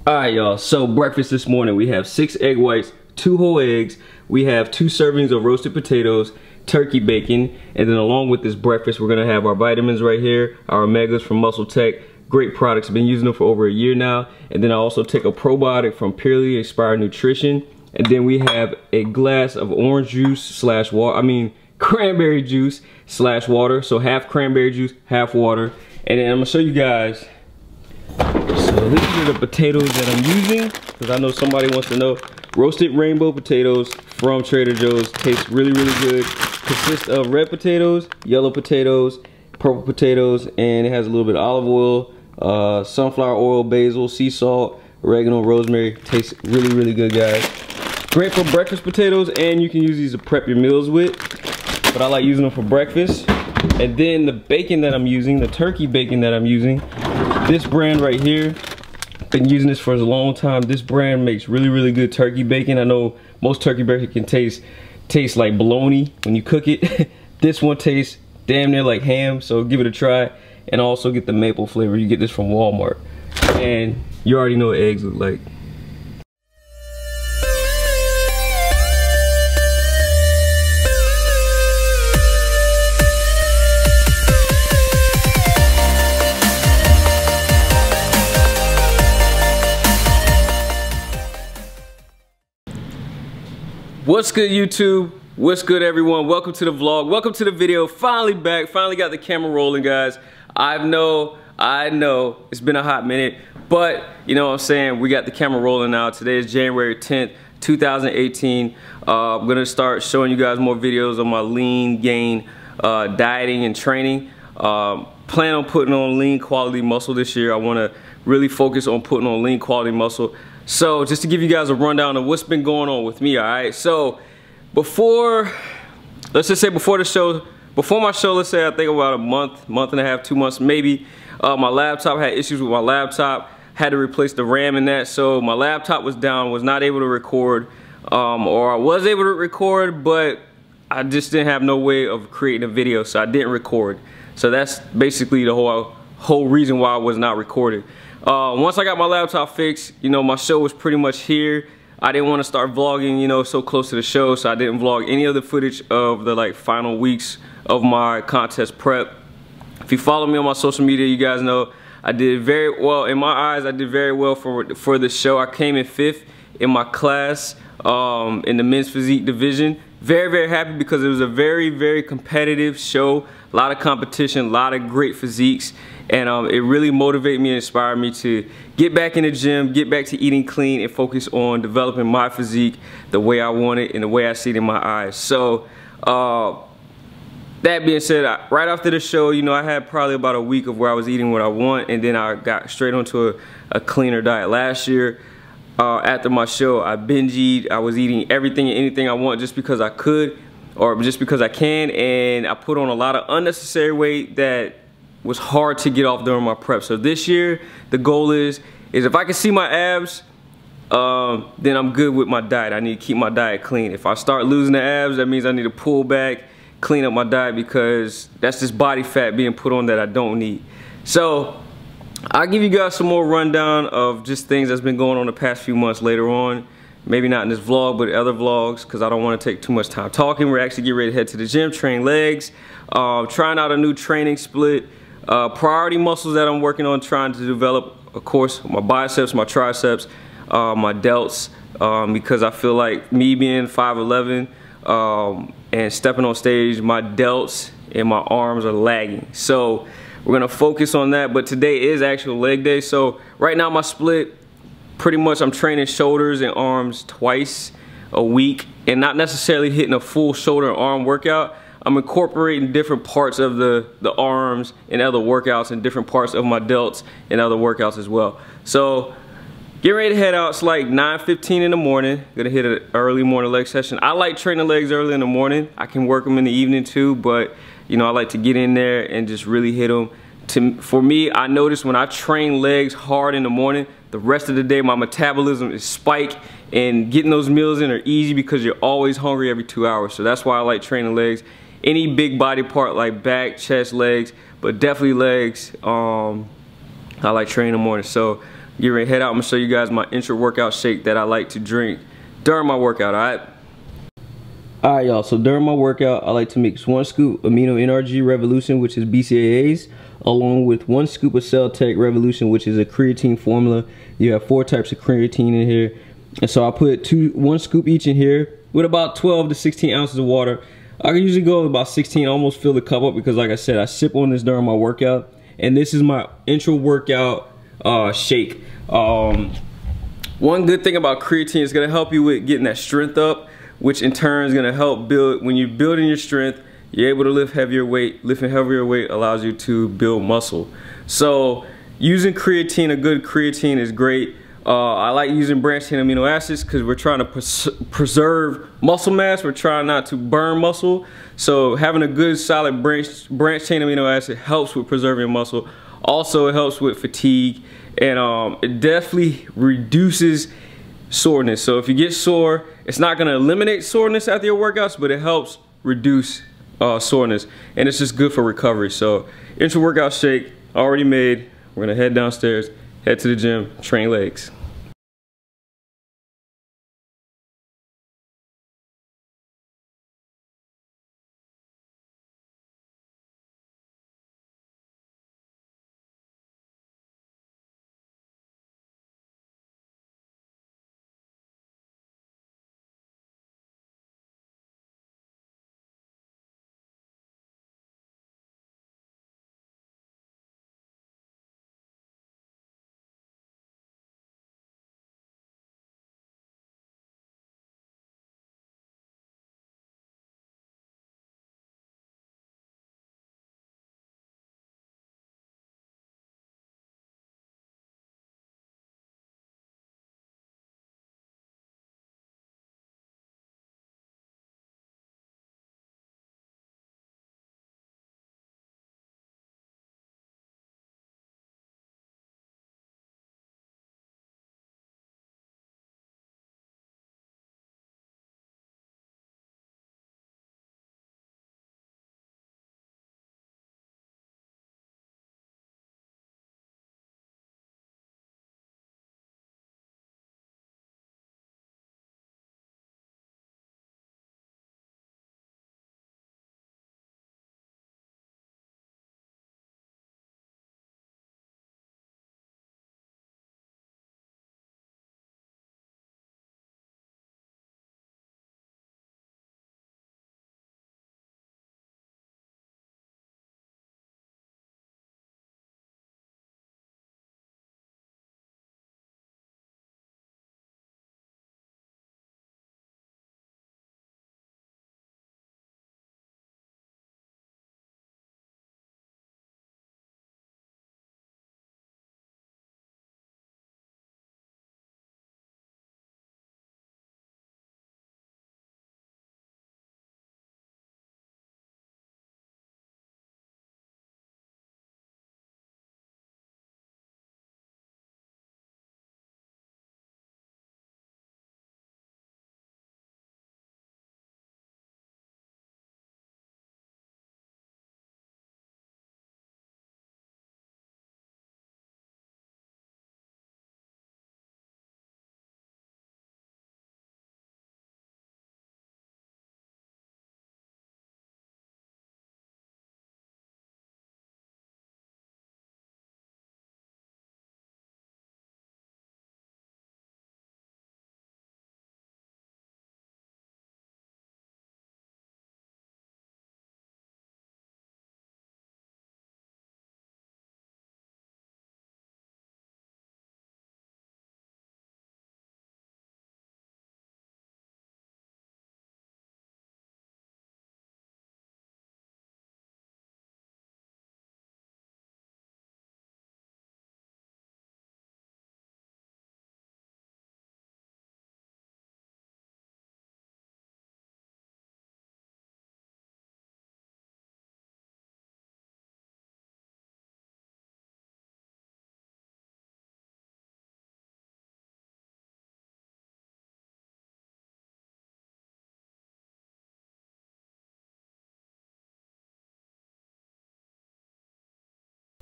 Alright y'all, so breakfast this morning we have 6 egg whites, 2 whole eggs, we have 2 servings of roasted potatoes, turkey bacon, and then along with this breakfast we're gonna have our vitamins right here, our omegas from MuscleTech. Great products, I've been using them for over a year now. And then I also take a probiotic from Purely Inspired Nutrition. And then we have a glass of orange juice slash water, cranberry juice slash water. So half cranberry juice, half water. And then I'm gonna show you guys. So these are the potatoes that I'm using, because I know somebody wants to know. Roasted rainbow potatoes from Trader Joe's. Tastes really, really good. Consists of red potatoes, yellow potatoes, purple potatoes, and it has a little bit of olive oil, sunflower oil, basil, sea salt, oregano, rosemary. Tastes really, really good, guys. Great for breakfast potatoes, and you can use these to prep your meals with. But I like using them for breakfast. And then the bacon that I'm using, the turkey bacon that I'm using, this brand right here, been using this for a long time. This brand makes really, really good turkey bacon. I know most turkey bacon can taste like bologna when you cook it. This one tastes damn near like ham, so give it a try. And also get the maple flavor. You get this from Walmart. And you already know what eggs look like. What's good, YouTube? What's good, everyone? Welcome to the vlog. Welcome to the video. Finally back. Finally got the camera rolling, guys. I know it's been a hot minute, but you know what I'm saying, we got the camera rolling now. Today is January 10th, 2018. I'm gonna start showing you guys more videos on my lean gain dieting and training. Plan on putting on lean quality muscle this year. I wanna really focus on putting on lean quality muscle. So just to give you guys a rundown of what's been going on with me, all right? So let's just say before my show, let's say I think about a month and a half, 2 months maybe, my laptop had issues with my laptop, had to replace the RAM in that, so my laptop was down, was not able to record, or I was able to record, but I just didn't have no way of creating a video, so I didn't record. So that's basically the whole reason why I was not recording. Once I got my laptop fixed, you know, my show was pretty much here. I didn't want to start vlogging, you know, so close to the show, so I didn't vlog any of the footage of the final weeks of my contest prep. If you follow me on my social media, you guys know I did very well. In my eyes, I did very well for the show. I came in 5th in my class in the men's physique division. Very, very happy because it was a very, very competitive show. A lot of competition, a lot of great physiques, and it really motivated me and inspired me to get back in the gym, get back to eating clean, and focus on developing my physique the way I want it and the way I see it in my eyes. So that being said, right after the show, you know, I had probably about a week of where I was eating what I want, and then I got straight onto a cleaner diet. Last year, after my show, I binge-eat. I was eating everything and anything I want just because I could, or just because I can, and I put on a lot of unnecessary weight that was hard to get off during my prep. So this year, the goal is if I can see my abs, then I'm good with my diet. I need to keep my diet clean. If I start losing the abs, that means I need to pull back, clean up my diet, because that's just body fat being put on that I don't need. So I'll give you guys some more rundown of just things that's been going on the past few months later on. Maybe not in this vlog, but other vlogs, because I don't want to take too much time talking. We're actually getting ready to head to the gym, train legs, trying out a new training split, priority muscles that I'm working on trying to develop, of course, my biceps, my triceps, my delts, because I feel like me being 5'11", and stepping on stage, my delts and my arms are lagging. So we're gonna focus on that, but today is actual leg day. So right now my split, pretty much I'm training shoulders and arms twice a week, and not necessarily hitting a full shoulder and arm workout. I'm incorporating different parts of the arms and other workouts, and different parts of my delts and other workouts as well. So get ready to head out. It's like 9:15 in the morning. Gonna hit an early morning leg session. I like training legs early in the morning. I can work them in the evening too, but you know, I like to get in there and just really hit them. For me, I notice when I train legs hard in the morning, the rest of the day my metabolism is spiked, and getting those meals in are easy because you're always hungry every 2 hours. So that's why I like training legs. Any big body part like back, chest, legs, but definitely legs, I like training in the morning. So get ready to head out. I'm gonna show you guys my intra workout shake that I like to drink during my workout, alright? Alright y'all, so during my workout, I like to mix 1 scoop Amino NRG Revolution, which is BCAAs, along with 1 scoop of MuscleTech Revolution, which is a creatine formula. You have 4 types of creatine in here. And so I put 1 scoop each in here with about 12 to 16 ounces of water. I can usually go with about 16, almost fill the cup up, because like I said, I sip on this during my workout. And this is my intra workout shake. One good thing about creatine is gonna help you with getting that strength up, which in turn is gonna help build, when you're building your strength, you're able to lift heavier weight. Lifting heavier weight allows you to build muscle. So using creatine, a good creatine is great. I like using branched chain amino acids because we're trying to preserve muscle mass. We're trying not to burn muscle. So having a good solid branched chain amino acid helps with preserving muscle. Also, it helps with fatigue, and it definitely reduces soreness. So if you get sore, it's not gonna eliminate soreness after your workouts, but it helps reduce soreness, and it's just good for recovery. So intra workout shake already made. We're gonna head downstairs, head to the gym, train legs.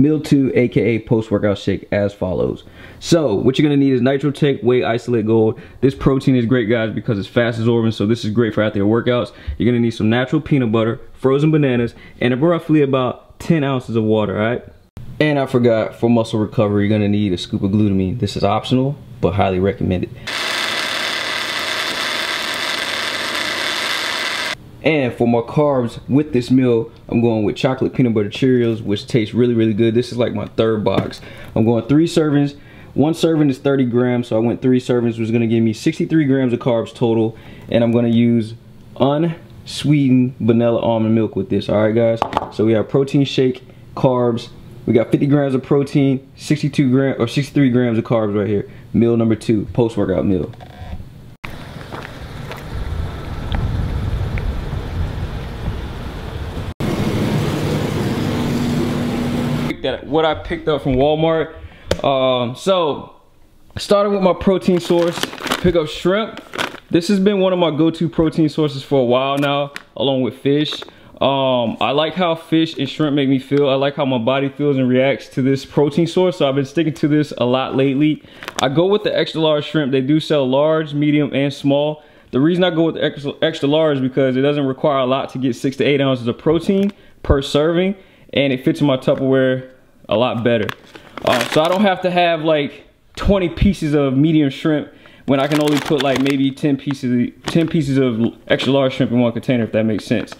Meal 2, aka post-workout shake, as follows. So what you're gonna need is MuscleTech Whey Isolate Gold. This protein is great, guys, because it's fast absorbing, so this is great for after your workouts. You're gonna need some natural peanut butter, frozen bananas, and roughly about 10 ounces of water, all right? And I forgot, for muscle recovery, you're gonna need a scoop of glutamine. This is optional, but highly recommended. And for my carbs with this meal, I'm going with chocolate peanut butter Cheerios, which tastes really, really good. This is like my third box. I'm going 3 servings. 1 serving is 30 grams, so I went 3 servings, which is gonna give me 63 grams of carbs total. And I'm gonna use unsweetened vanilla almond milk with this, all right, guys? So we have protein shake, carbs. We got 50 grams of protein, 63 grams of carbs right here. Meal number 2, post-workout meal. What I picked up from Walmart. So I started with my protein source. Pick up shrimp. This has been one of my go-to protein sources for a while now, along with fish. I like how fish and shrimp make me feel. I like how my body feels and reacts to this protein source, so I've been sticking to this a lot lately. I go with the extra large shrimp. They do sell large, medium, and small. The reason I go with the extra large is because it doesn't require a lot to get 6 to 8 ounces of protein per serving, and it fits in my Tupperware a lot better. So I don't have to have like 20 pieces of medium shrimp when I can only put like maybe 10 pieces of extra large shrimp in one container, if that makes sense.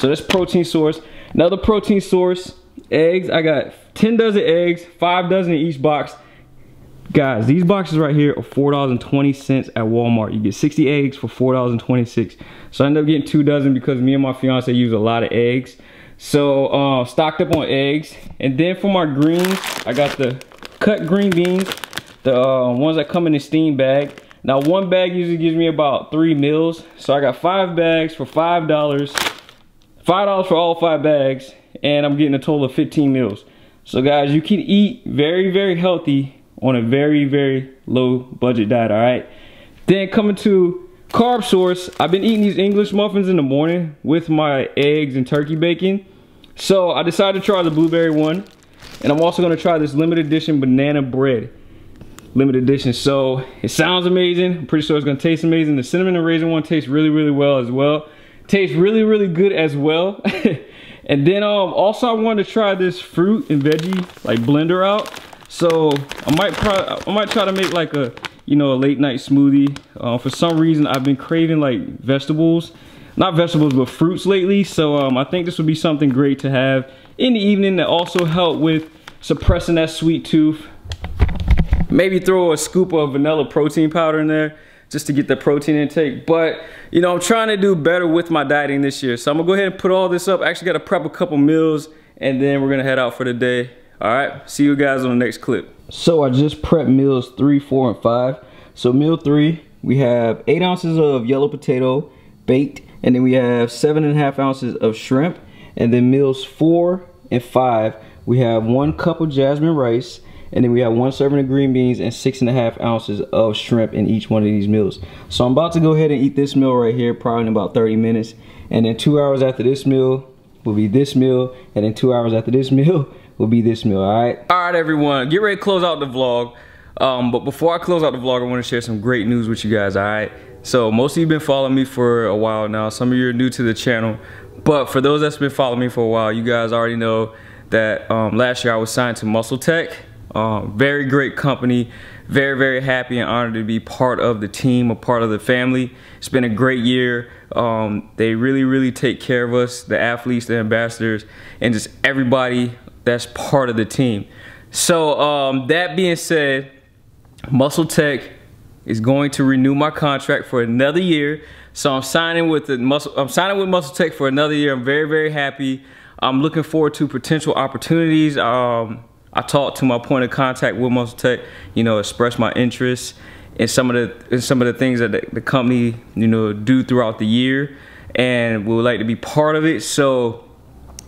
So that's protein source. Another protein source, eggs. I got 10 dozen eggs, 5 dozen in each box. Guys, these boxes right here are $4.20 at Walmart. You get 60 eggs for $4.26. So I ended up getting 2 dozen because me and my fiance use a lot of eggs. So stocked up on eggs. And then for my greens, I got the cut green beans, the ones that come in a steam bag. Now 1 bag usually gives me about 3 meals, so I got 5 bags for $5. $5 for all 5 bags, and I'm getting a total of 15 meals. So guys, you can eat very, very healthy on a very, very low budget diet, all right? Then coming to carb source, I've been eating these English muffins in the morning with my eggs and turkey bacon. So I decided to try the blueberry one, and I'm also gonna try this limited edition banana bread. Limited edition, so it sounds amazing. I'm pretty sure it's gonna taste amazing. The cinnamon and raisin one tastes really, really well as well. Tastes really, really good as well. And then also I wanted to try this fruit and veggie like blender out. So I might try to make like a, you know, a late night smoothie. For some reason I've been craving like vegetables, not vegetables but fruits lately. So I think this would be something great to have in the evening that also help with suppressing that sweet tooth. Maybe throw a scoop of vanilla protein powder in there just to get the protein intake. But you know, I'm trying to do better with my dieting this year, so I'm gonna go ahead and put all this up. I actually got to prep a couple meals, and then we're gonna head out for the day. All right, see you guys on the next clip. So I just prepped meals 3, 4, and 5. So meal 3, we have 8 ounces of yellow potato baked, and then we have 7.5 ounces of shrimp. And then meals 4 and 5, we have 1 cup of jasmine rice, and then we have 1 serving of green beans and 6.5 ounces of shrimp in each one of these meals. So I'm about to go ahead and eat this meal right here, probably in about 30 minutes. And then 2 hours after this meal will be this meal, and then 2 hours after this meal will be this meal, all right? All right, everyone, get ready to close out the vlog. But before I close out the vlog, I want to share some great news with you guys, all right? So most of you have been following me for a while now. Some of you are new to the channel. But for those that's been following me for a while, you guys already know that last year I was signed to MuscleTech. Very great company. Very, very happy and honored to be part of the team, a part of the family. It's been a great year. They really, really take care of us, the athletes, the ambassadors, and just everybody that's part of the team. So that being said, MuscleTech is going to renew my contract for another year. So I'm signing with MuscleTech for another year. I'm very, very happy. I'm looking forward to potential opportunities. I talked to my point of contact with MuscleTech, you know, expressed my interest in some of the things that the company, you know, do throughout the year, and we would like to be part of it. So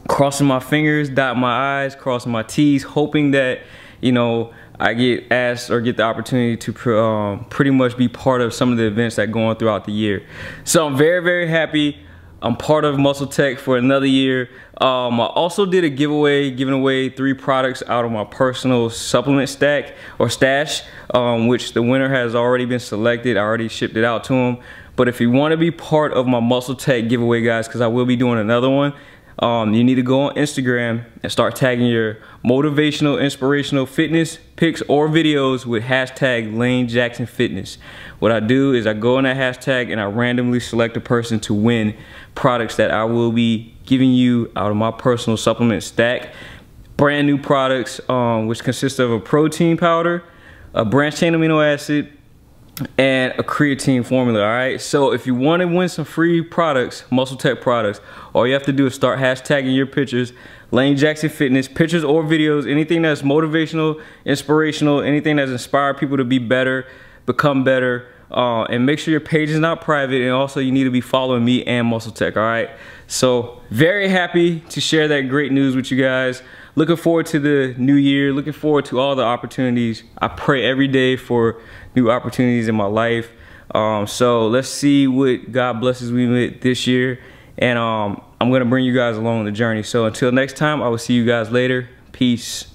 crossing my fingers, dotting my I's, crossing my T's, hoping that, you know, I get asked or get the opportunity to pretty much be part of some of the events that go on throughout the year. So I'm very, very happy. I'm part of MuscleTech for another year. I also did a giveaway, giving away 3 products out of my personal supplement stack or stash, which the winner has already been selected. I already shipped it out to him. But if you want to be part of my MuscleTech giveaway, guys, because I will be doing another one, you need to go on Instagram and start tagging your motivational, inspirational fitness pics or videos with hashtag Layne Jackson Fitness. What I do is I go on that hashtag and I randomly select a person to win products that I will be giving you out of my personal supplement stack. Brand new products, which consist of a protein powder, a branched chain amino acid, and a creatine formula. All right, so if you want to win some free products, MuscleTech products, all you have to do is start hashtagging your pictures, Layne Jackson Fitness, pictures or videos, anything that's motivational, inspirational, anything that's inspired people to be better, become better, and make sure your page is not private. And also you need to be following me and MuscleTech. All right, so very happy to share that great news with you guys. Looking forward to the new year, looking forward to all the opportunities. I pray every day for new opportunities in my life. So let's see what God blesses me with this year. And I'm gonna bring you guys along the journey. So until next time, I will see you guys later. Peace.